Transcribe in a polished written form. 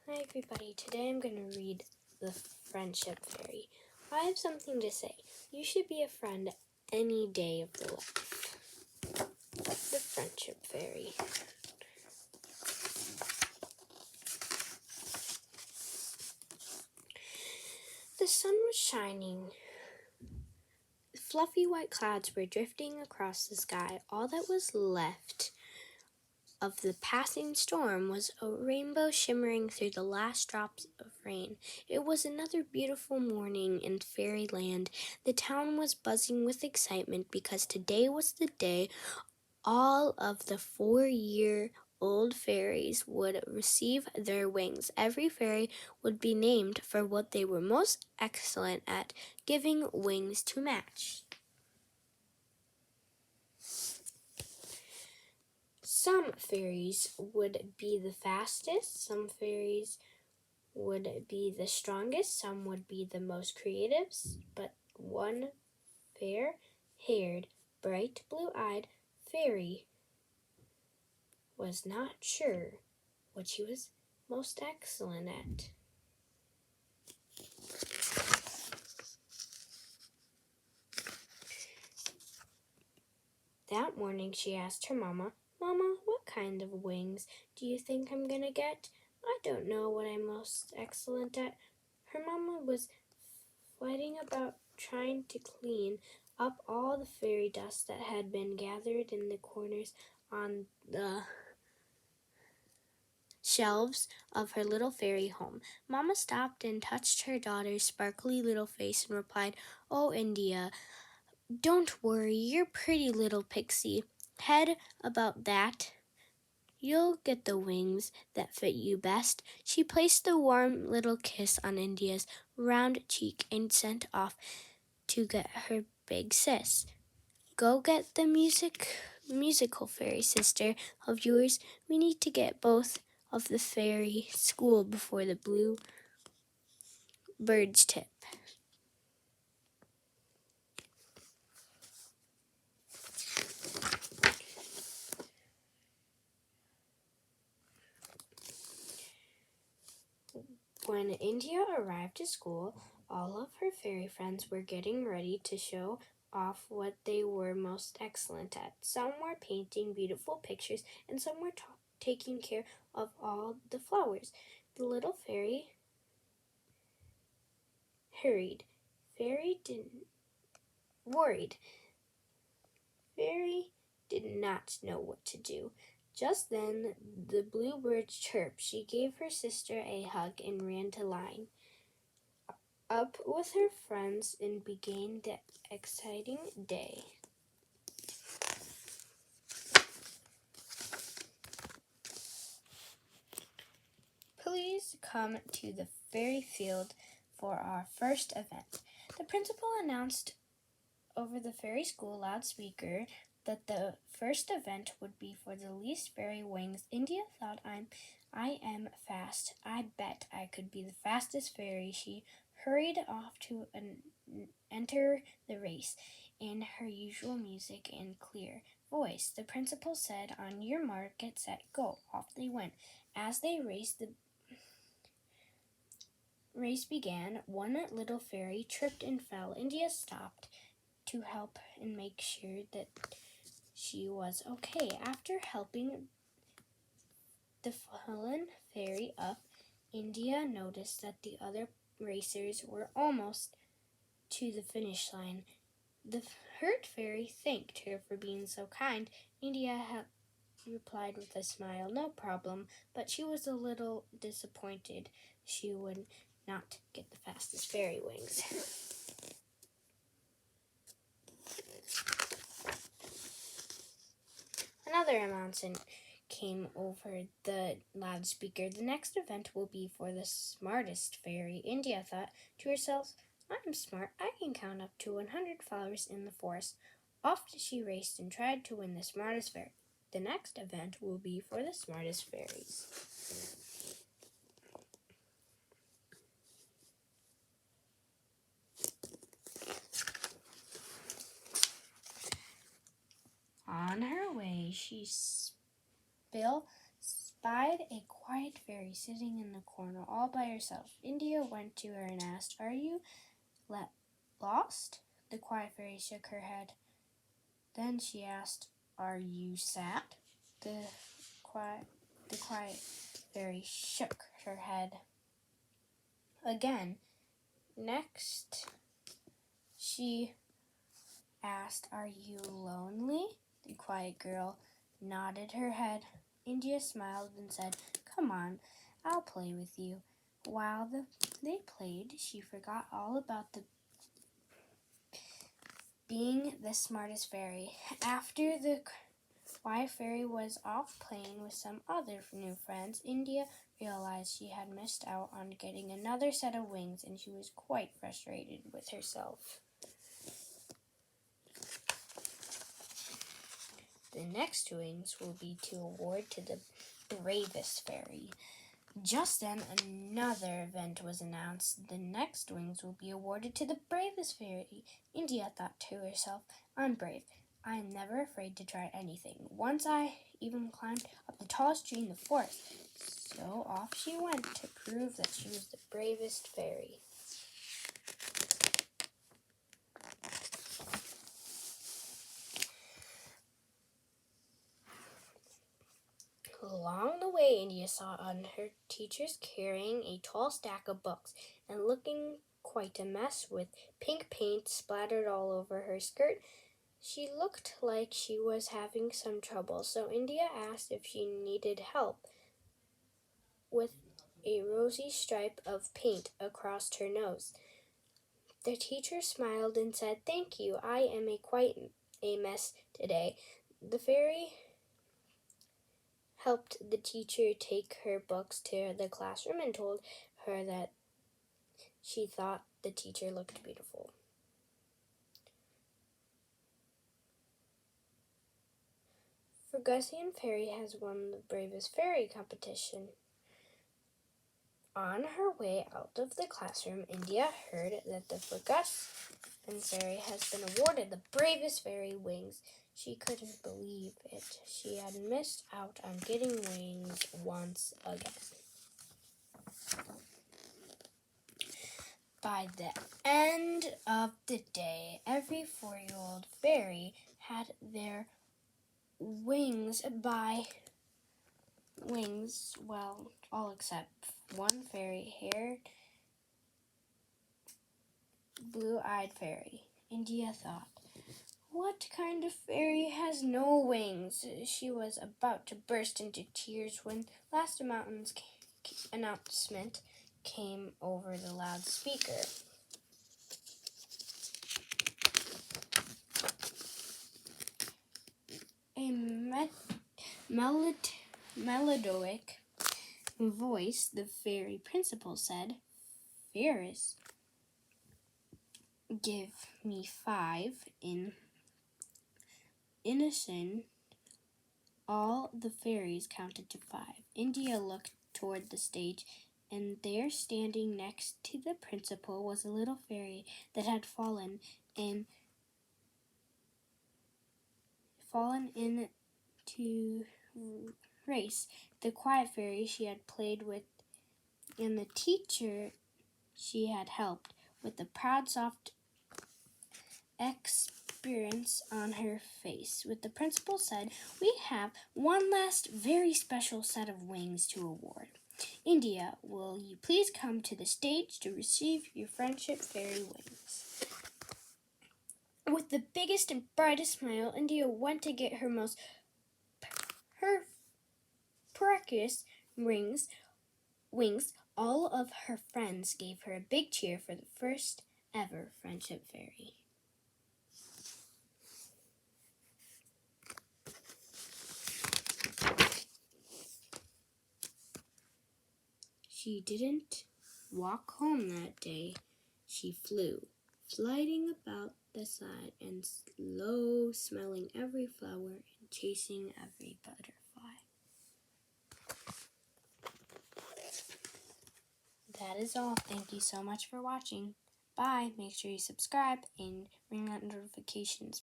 Hi everybody, today I'm going to read The Friendship Fairy. I have something to say. You should be a friend any day of the life. The Friendship Fairy. The sun was shining. Fluffy white clouds were drifting across the sky. All that was left of the passing storm was a rainbow shimmering through the last drops of rain. It was another beautiful morning in fairyland. The town was buzzing with excitement because today was the day all of the 4-year-old fairies would receive their wings. Every fairy would be named for what they were most excellent at, giving wings to match. Some fairies would be the fastest, some fairies would be the strongest, some would be the most creative, but one fair-haired, bright blue-eyed fairy was not sure what she was most excellent at. That morning she asked her Mama, "Mama, what kind of wings do you think I'm gonna get? I don't know what I'm most excellent at." Her Mama was fighting about trying to clean up all the fairy dust that had been gathered in the corners on the shelves of her little fairy home. Mama stopped and touched her daughter's sparkly little face and replied, "Oh, India, don't worry, your pretty little pixie head about that. You'll get the wings that fit you best." She placed a warm little kiss on India's round cheek and sent off to get her big sis. "Go get the musical fairy sister of yours. We need to get both of the fairy school before the blue birds tip." When India arrived to school, all of her fairy friends were getting ready to show off what they were most excellent at. Some were painting beautiful pictures, and some were taking care of all the flowers. The little fairy hurried. Fairy didn't worried. Fairy did not know what to do. Just then the bluebird chirped. She gave her sister a hug and ran to line up with her friends and began the exciting day. Please come to the fairy field for our first event. The principal announced over the fairy school loudspeaker that the first event would be for the least fairy wings. India thought, I am fast. I bet I could be the fastest fairy." She hurried off to enter the race in her usual music and clear voice. The principal said, "On your mark, get set, go." Off they went. As they raced, the race began. One little fairy tripped and fell. India stopped to help and make sure that she was okay. After helping the fallen fairy up, India noticed that the other racers were almost to the finish line. The hurt fairy thanked her for being so kind. India replied with a smile, "No problem," but she was a little disappointed she would not get the fastest fairy wings. Another announcement came over the loudspeaker. The next event will be for the smartest fairy. India thought to herself, "I'm smart. I can count up to 100 flowers in the forest." Off she raced and tried to win the smartest fairy. The next event will be for the smartest fairies. On her way, she spilled spied a quiet fairy sitting in the corner all by herself. India went to her and asked, "Are you lost?" The quiet fairy shook her head. Then she asked, "Are you sad?" The quiet fairy shook her head again. Next, she asked, "Are you lonely?" The quiet girl nodded her head. India smiled and said, "Come on, I'll play with you." While they played, she forgot all about being the smartest fairy. After the quiet fairy was off playing with some other new friends, India realized she had missed out on getting another set of wings, and she was quite frustrated with herself. The next wings will be to award to the bravest fairy. Just then, another event was announced. The next wings will be awarded to the bravest fairy. India thought to herself, "I'm brave. I am never afraid to try anything. Once I even climbed up the tallest tree in the forest." So off she went to prove that she was the bravest fairy. Along the way, India saw on her teachers carrying a tall stack of books and looking quite a mess with pink paint splattered all over her skirt. She looked like she was having some trouble, so India asked if she needed help with a rosy stripe of paint across her nose. The teacher smiled and said, "Thank you, I am quite a mess today." The fairy helped the teacher take her books to the classroom and told her that she thought the teacher looked beautiful. Ferguson Fairy has won the Bravest Fairy competition. On her way out of the classroom, India heard that the Ferguson Fairy has been awarded the Bravest Fairy wings. She couldn't believe it. She had missed out on getting wings once again. By the end of the day, every 4-year-old fairy had their all except one fairy-haired, blue-eyed fairy. India thought, "What kind of fairy has no wings?" She was about to burst into tears when last announcement came over the loudspeaker. A melodic voice, the fairy principal said, "Ferris, give me 5 in unison." All the fairies counted to 5. India looked toward the stage, and there, standing next to the principal, was a little fairy that had fallen into race. The quiet fairy she had played with and the teacher she had helped, with the proud, soft experience on her face. With the principal said, "We have one last very special set of wings to award. India, will you please come to the stage to receive your Friendship Fairy wings?" With the biggest and brightest smile, India went to get her precious wings. All of her friends gave her a big cheer for the first ever Friendship Fairy. She didn't walk home that day. She flew, sliding about the side and slow, smelling every flower and chasing every butterfly. That is all. Thank you so much for watching. Bye. Make sure you subscribe and ring that notifications